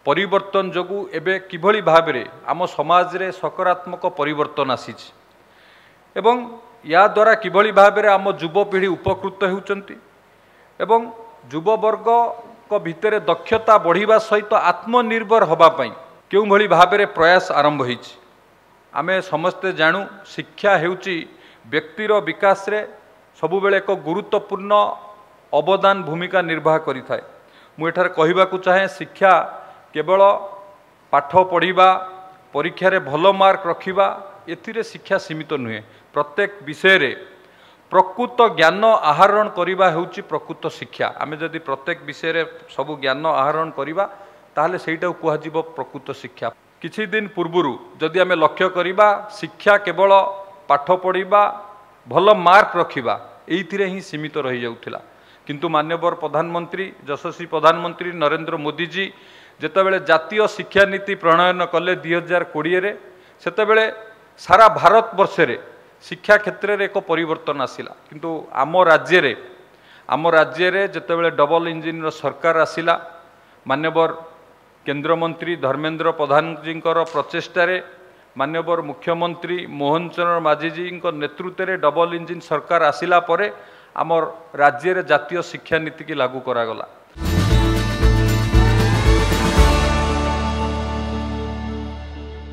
परिवर्तन जोगु एबे किभली भाबरे आम समाज रे सकारात्मक परिवर्तन आसीछि एवं या द्वारा किभली भाबरे आम युवपीढ़ी उपकृत होउचंती एवं युववर्ग को भितर दक्षता बढ़िबा सहित आत्मनिर्भर होबा पई केउ भली भाबरे प्रयास आरंभ होइछि। आमे समस्ते जानू शिक्षा हेउची व्यक्तिर विकास रे सबु बेले एक गुरुत्वपूर्ण अवदान भूमिका निर्वाह करिथाय। मु एठार कहिबाकू चाहे शिक्षा केवल पाठ पढ़िबा परीक्षा रे भल मार्क रखिबा एथिरे शिक्षा सीमित नुहे। प्रत्येक विषय रे प्रकृत ज्ञान आहरण करिबा हेउची प्रकृत शिक्षा। आमे जदि प्रत्येक विषय रे सबु ज्ञान आहरण करिबा ताहले सेइटा कुहाजिबो प्रकृत शिक्षा। किछि दिन पूर्वरु जदि आमे लक्ष्य करिबा शिक्षा केवल पाठ पढ़िबा भल मार्क रखिबा एइथिरे ही सीमित रही जाउथिला, किंतु माननीय प्रधानमंत्री यशस्वी प्रधानमंत्री नरेंद्र मोदी जी जेतेबेले जातीय शिक्षा नीति प्रणयन कले 2020 रे सेतेबेले सारा भारत वर्ष रे शिक्षा क्षेत्र रे एक परिवर्तन आसिला। किंतु आम राज्य रे जेतेबेले डबल इंजिन रो सरकार आसिला माननीय केंद्र मंत्री धर्मेंद्र प्रधान जी प्रचेष्टा रे माननीय मुख्यमंत्री मोहन चरण माझी जी नेतृत्व रे डबल इंजिन सरकार आसिला परे आम राज्य रे जातीय शिक्षा नीति की लागू करागला।